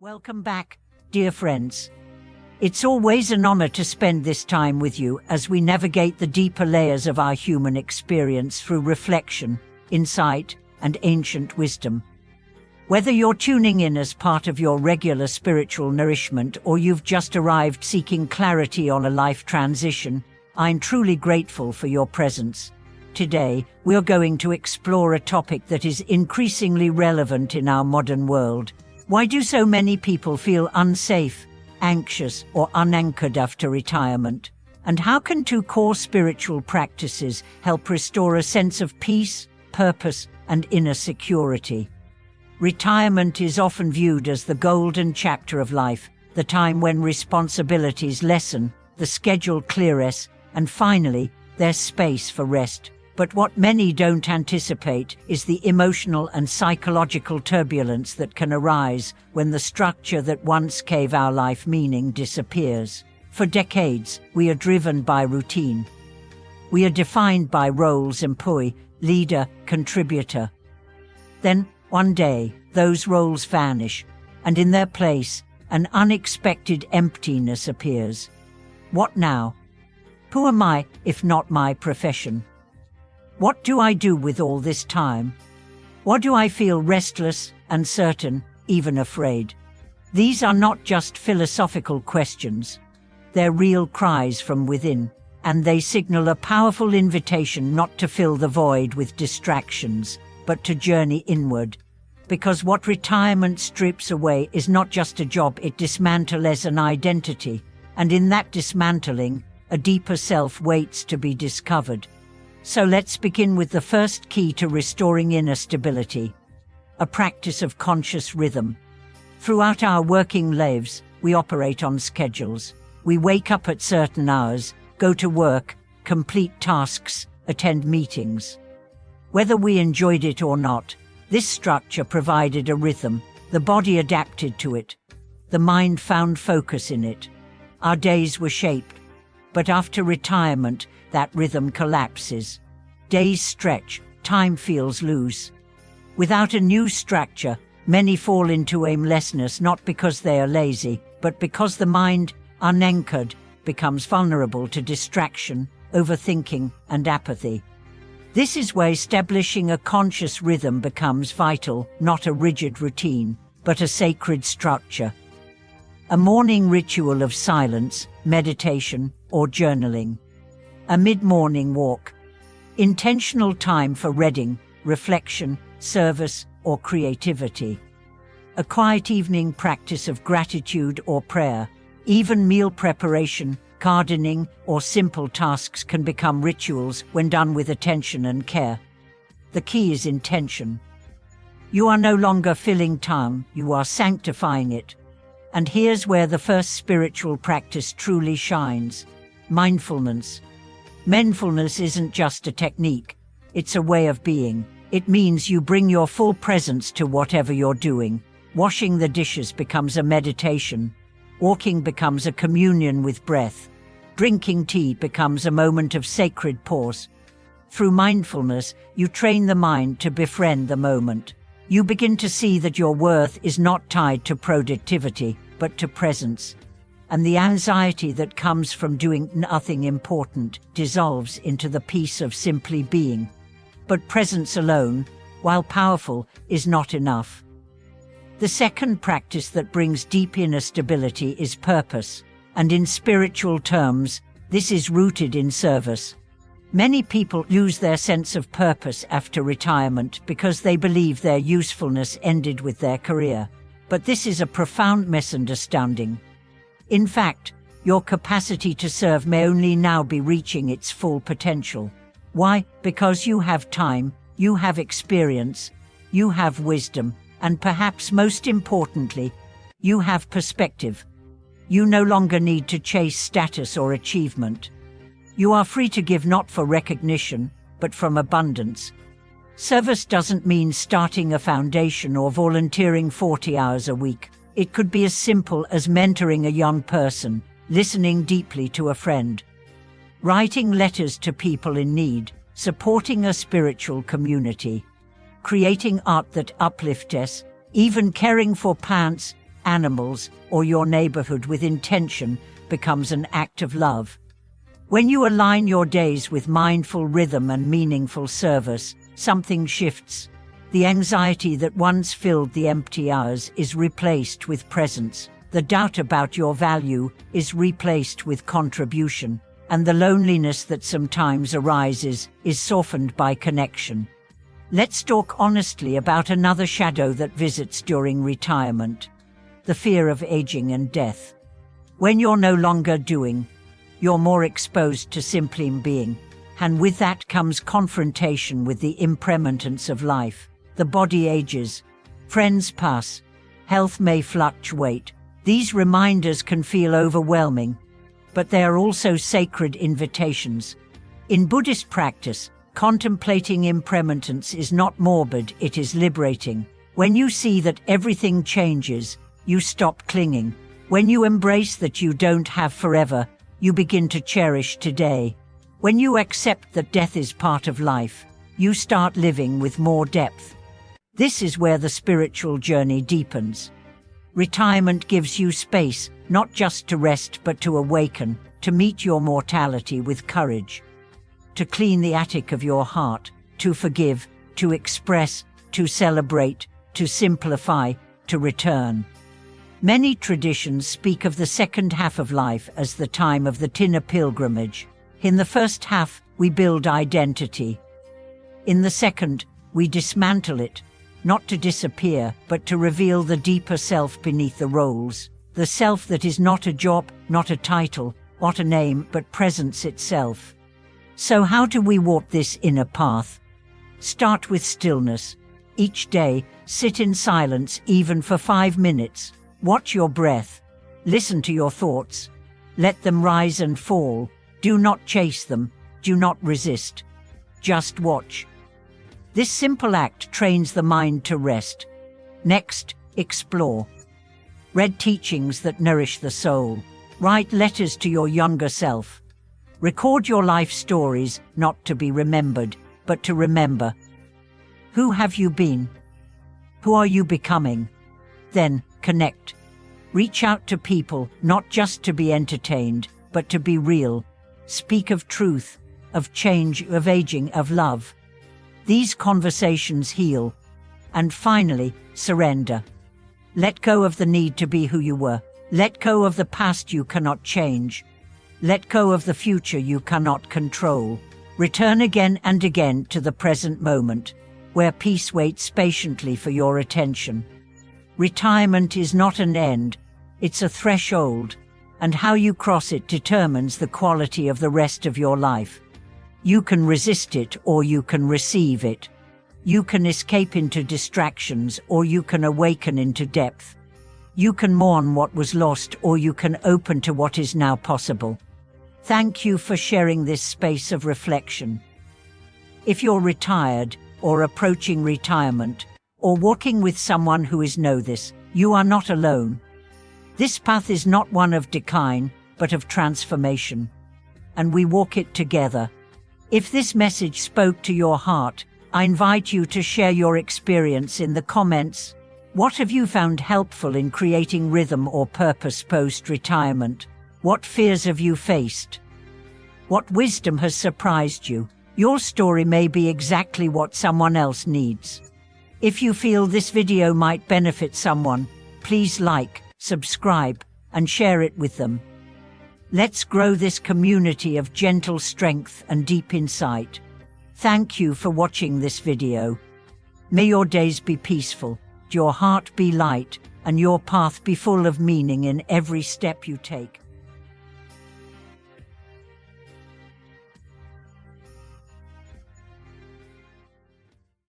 Welcome back, dear friends. It's always an honor to spend this time with you as we navigate the deeper layers of our human experience through reflection, insight, and ancient wisdom. Whether you're tuning in as part of your regular spiritual nourishment or you've just arrived seeking clarity on a life transition, I'm truly grateful for your presence. Today, we're going to explore a topic that is increasingly relevant in our modern world. Why do so many people feel unsafe, anxious, or unanchored after retirement? And how can two core spiritual practices help restore a sense of peace, purpose, and inner security? Retirement is often viewed as the golden chapter of life, the time when responsibilities lessen, the schedule clears, and finally, there's space for rest. But what many don't anticipate is the emotional and psychological turbulence that can arise when the structure that once gave our life meaning disappears. For decades, we are driven by routine. We are defined by roles: employee, leader, contributor. Then, one day, those roles vanish, and in their place, an unexpected emptiness appears. What now? Who am I, if not my profession? What do I do with all this time? Why do I feel restless, uncertain, even afraid? These are not just philosophical questions. They're real cries from within, and they signal a powerful invitation not to fill the void with distractions, but to journey inward. Because what retirement strips away is not just a job, it dismantles an identity, and in that dismantling, a deeper self waits to be discovered. So let's begin with the first key to restoring inner stability: a practice of conscious rhythm. Throughout our working lives, we operate on schedules. We wake up at certain hours, go to work, complete tasks, attend meetings. Whether we enjoyed it or not, this structure provided a rhythm. The body adapted to it. The mind found focus in it. Our days were shaped. But after retirement, that rhythm collapses. Days stretch, time feels loose. Without a new structure, many fall into aimlessness, not because they are lazy, but because the mind, unanchored, becomes vulnerable to distraction, overthinking, and apathy. This is where establishing a conscious rhythm becomes vital, not a rigid routine, but a sacred structure. A morning ritual of silence, meditation, or journaling. A mid-morning walk. Intentional time for reading, reflection, service, or creativity. A quiet evening practice of gratitude or prayer. Even meal preparation, gardening, or simple tasks can become rituals when done with attention and care. The key is intention. You are no longer filling time, you are sanctifying it. And here's where the first spiritual practice truly shines: mindfulness. Mindfulness isn't just a technique, it's a way of being. It means you bring your full presence to whatever you're doing. Washing the dishes becomes a meditation. Walking becomes a communion with breath. Drinking tea becomes a moment of sacred pause. Through mindfulness, you train the mind to befriend the moment. You begin to see that your worth is not tied to productivity, but to presence. And the anxiety that comes from doing nothing important dissolves into the peace of simply being. But presence alone, while powerful, is not enough. The second practice that brings deep inner stability is purpose, and in spiritual terms, this is rooted in service. Many people lose their sense of purpose after retirement because they believe their usefulness ended with their career. But this is a profound misunderstanding. In fact, your capacity to serve may only now be reaching its full potential. Why? Because you have time, you have experience, you have wisdom, and perhaps most importantly, you have perspective. You no longer need to chase status or achievement. You are free to give not for recognition, but from abundance. Service doesn't mean starting a foundation or volunteering 40 hours a week. It could be as simple as mentoring a young person, listening deeply to a friend, writing letters to people in need, supporting a spiritual community, creating art that uplifts us, even caring for plants, animals, or your neighborhood with intention becomes an act of love. When you align your days with mindful rhythm and meaningful service, something shifts. The anxiety that once filled the empty hours is replaced with presence. The doubt about your value is replaced with contribution, and the loneliness that sometimes arises is softened by connection. Let's talk honestly about another shadow that visits during retirement: the fear of aging and death. When you're no longer doing, you're more exposed to simply being, and with that comes confrontation with the impermanence of life. The body ages, friends pass, health may fluctuate. These reminders can feel overwhelming, but they are also sacred invitations. In Buddhist practice, contemplating impermanence is not morbid, it is liberating. When you see that everything changes, you stop clinging. When you embrace that you don't have forever, you begin to cherish today. When you accept that death is part of life, you start living with more depth. This is where the spiritual journey deepens. Retirement gives you space, not just to rest but to awaken, to meet your mortality with courage, to clean the attic of your heart, to forgive, to express, to celebrate, to simplify, to return. Many traditions speak of the second half of life as the time of the inner pilgrimage. In the first half, we build identity. In the second, we dismantle it, not to disappear, but to reveal the deeper self beneath the roles, the self that is not a job, not a title, not a name, but presence itself. So how do we walk this inner path? Start with stillness. Each day, sit in silence even for 5 minutes. Watch your breath. Listen to your thoughts. Let them rise and fall. Do not chase them. Do not resist. Just watch. This simple act trains the mind to rest. Next, explore. Read teachings that nourish the soul. Write letters to your younger self. Record your life stories, not to be remembered, but to remember. Who have you been? Who are you becoming? Then, connect. Reach out to people, not just to be entertained, but to be real. Speak of truth, of change, of aging, of love. These conversations heal. And finally, surrender. Let go of the need to be who you were. Let go of the past you cannot change. Let go of the future you cannot control. Return again and again to the present moment, where peace waits patiently for your attention. Retirement is not an end, it's a threshold, and how you cross it determines the quality of the rest of your life. You can resist it or you can receive it. You can escape into distractions or you can awaken into depth. You can mourn what was lost or you can open to what is now possible. Thank you for sharing this space of reflection. If you're retired or approaching retirement or walking with someone who know this, you are not alone. This path is not one of decline, but of transformation. And we walk it together. If this message spoke to your heart, I invite you to share your experience in the comments. What have you found helpful in creating rhythm or purpose post-retirement? What fears have you faced? What wisdom has surprised you? Your story may be exactly what someone else needs. If you feel this video might benefit someone, please like, subscribe, and share it with them. Let's grow this community of gentle strength and deep insight. Thank you for watching this video. May your days be peaceful, your heart be light, and your path be full of meaning in every step you take.